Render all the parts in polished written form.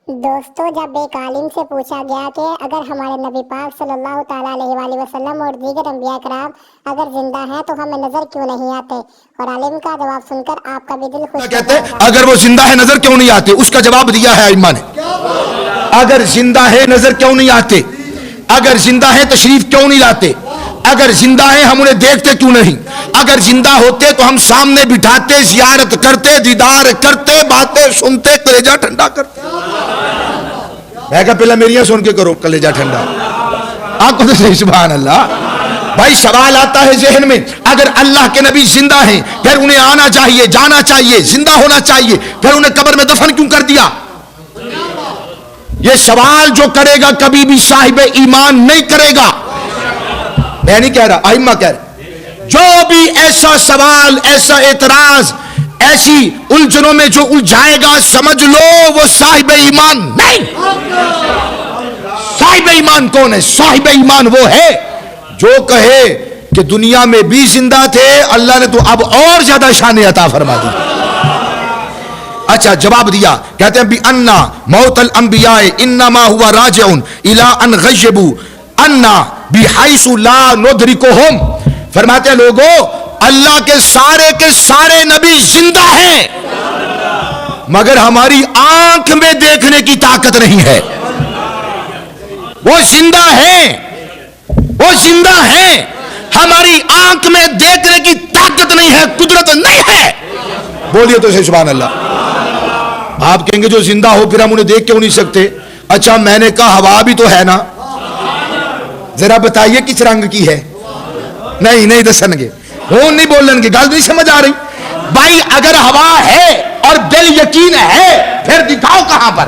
دوستو، جب ایک عالم سے پوچھا گیا کہ اگر ہمارے نبی پاک صلی اللہ تعالیٰ علیہ وآلہ وسلم اور دیگر انبیاء کرام اگر زندہ ہیں تو ہمیں نظر کیوں نہیں آتے، اور عالم کا جواب سن کر آپ کا بھی دل خوش ہو جائے گا۔ اگر وہ زندہ ہے نظر کیوں نہیں آتے؟ اس کا جواب دیا ہے ائمہ نے۔ اگر زندہ ہے نظر کیوں نہیں آتے؟ اگر زندہ ہے تشریف کیوں نہیں لاتے؟ اگر زندہ ہیں ہم انہیں دیکھتے کیوں نہیں؟ اگر زندہ ہوتے تو ہم سامنے بٹھاتے، زیارت کرتے، دیدار کرتے، باتیں سنتے، کلیجہ ٹھنڈا کرتے۔ میں کہا پہلے میریاں سن کے کرو کلیجہ ٹھنڈا۔ آپ کو تو صحیح، سبحان اللہ۔ بھائی سوال آتا ہے ذہن میں، اگر اللہ کے نبی زندہ ہیں پھر انہیں آنا چاہیے، جانا چاہیے، زندہ ہونا چاہیے، پھر انہیں قبر میں دفن کیوں کر دیا؟ یہ سوال جو کرے گا کبھی بھی صاحب ایمان نہیں کرے گا۔ میں نہیں کہہ رہا، ائمہ کہہ رہے، جو بھی ایسا سوال، ایسا اعتراض، ایسی الجھنوں میں جو الجھائے گا، سمجھ لو وہ صاحب ایمان نہیں۔ صاحب ایمان کون ہے؟ صاحب ایمان وہ ہے جو کہے کہ دنیا میں بھی زندہ تھے، اللہ نے تو اب اور زیادہ شان عطا فرما دی۔ اچھا جواب دیا، کہتے ہیں بِأَنَّ مَوْتَ الْأَنْبِيَاءِ إِنَّمَا هُوَ رَاجِعٌ إِلَىٰ أَنْ غَيَّبُوا أَنَّ بِحَيْثُ لَا نُدْرِكُهُمْ۔ فرماتے ہیں لوگوں، اللہ کے سارے نبی زندہ ہیں مگر ہماری آنکھ میں دیکھنے کی طاقت نہیں ہے۔ وہ زندہ ہیں، وہ زندہ ہیں، ہماری آنکھ میں دیکھنے کی طاقت نہیں ہے، قدرت نہیں ہے۔ بولیے تو سبحان اللہ۔ آپ کہیں گے جو زندہ ہو پھر ہم انہیں دیکھ کیوں نہیں سکتے؟ اچھا میں نے کہا ہوا بھی تو ہے نا، ذرا بتائیے کس رنگ کی ہے؟ نہیں دسن گے، وہ نہیں بولن گے، گل نہیں سمجھ آ رہی۔ بھائی اگر ہوا ہے اور دل یقین ہے پھر دکھاؤ کہاں پر،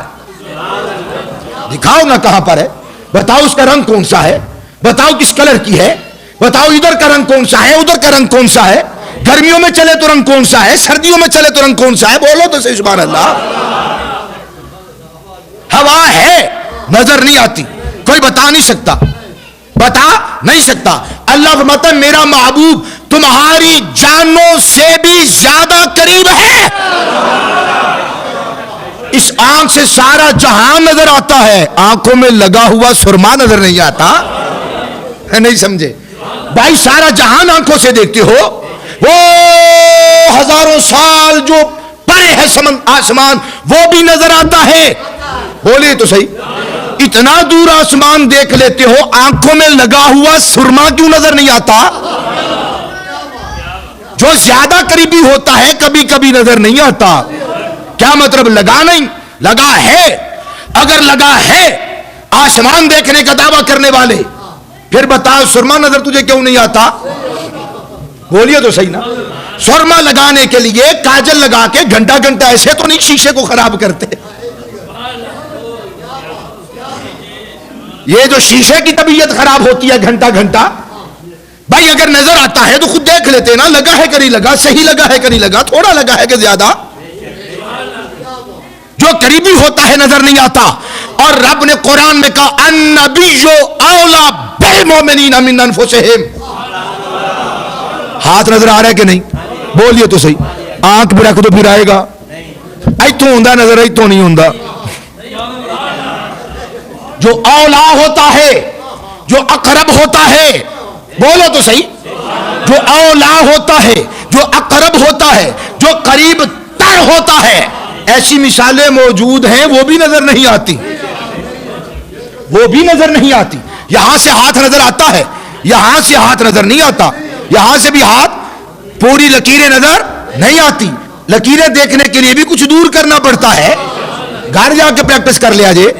دکھاؤ نا کہاں پر ہے، بتاؤ اس کا رنگ کون سا ہے، بتاؤ کس کلر کی ہے، بتاؤ ادھر کا رنگ کون سا ہے، ادھر کا رنگ کون سا ہے، گرمیوں میں چلے تو رنگ کون سا ہے، سردیوں میں چلے تو رنگ کون سا ہے؟ بولو تو صحیح سبحان اللہ۔ ہوا ہے نظر نہیں آتی، کوئی بتا نہیں سکتا، بتا نہیں سکتا۔ اللہ فرماتا ہے میرا محبوب تمہاری جانوں سے بھی زیادہ قریب ہے۔ اس آنکھ سے سارا جہان نظر آتا ہے، آنکھوں میں لگا ہوا سرما نظر نہیں آتا، نہیں سمجھے؟ بھائی سارا جہان آنکھوں سے دیکھتے ہو، وہ ہزاروں سال جو پرے ہے آسمان وہ بھی نظر آتا ہے۔ بولیے تو صحیح، اتنا دور آسمان دیکھ لیتے ہو، آنکھوں میں لگا ہوا سرما کیوں نظر نہیں آتا؟ جو زیادہ قریبی ہوتا ہے کبھی کبھی نظر نہیں آتا۔ کیا مطلب؟ لگا نہیں، لگا ہے۔ اگر لگا ہے آسمان دیکھنے کا دعویٰ کرنے والے، پھر بتا سرما نظر تجھے کیوں نہیں آتا؟ بولیے تو صحیح نا۔ سرما لگانے کے لیے کاجل لگا کے گھنٹہ ایسے تو نہیں شیشے کو خراب کرتے۔ یہ جو شیشے کی طبیعت خراب ہوتی ہے گھنٹہ، بھائی اگر نظر آتا ہے تو خود دیکھ لیتے نا، لگا ہے کہ نہیں لگا، صحیح لگا ہے کہ نہیں لگا، تھوڑا لگا ہے کہ زیادہ۔ جو قریبی ہوتا ہے نظر نہیں آتا۔ اور رب نے قرآن میں کہا النبی اولیٰ بالمؤمنین من انفسہم۔ ہاتھ نظر آ رہا ہے کہ نہیں؟ بولیے تو صحیح، آنکھ بھی رکھ دو پھر آئے گا، ایتھوں ہوندا نظر، ایتھوں نہیں ہوندا۔ جو اولا ہوتا ہے، جو اقرب ہوتا ہے، بولو تو صحیح، جو اولا ہوتا ہے، جو اقرب ہوتا ہے، جو قریب تر ہوتا ہے، ایسی مثالیں موجود ہیں، وہ بھی نظر نہیں آتی، وہ بھی نظر نہیں آتی۔ یہاں سے ہاتھ نظر آتا ہے، یہاں سے ہاتھ نظر نہیں آتا، یہاں سے بھی ہاتھ پوری لکیریں نظر نہیں آتی۔ لکیریں دیکھنے کے لیے بھی کچھ دور کرنا پڑتا ہے، گھر جا کے پریکٹس کر لیا جے۔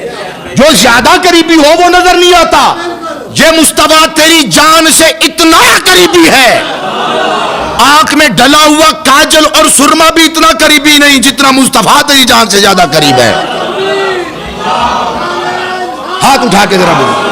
جو زیادہ قریبی ہو وہ نظر نہیں آتا۔ یہ مصطفیٰ تیری جان سے اتنا قریبی ہے، آنکھ میں ڈلا ہوا کاجل اور سرما بھی اتنا قریبی نہیں جتنا مصطفیٰ تیری جان سے زیادہ قریب ہے۔ ہاتھ اٹھا کے ذرا بولو۔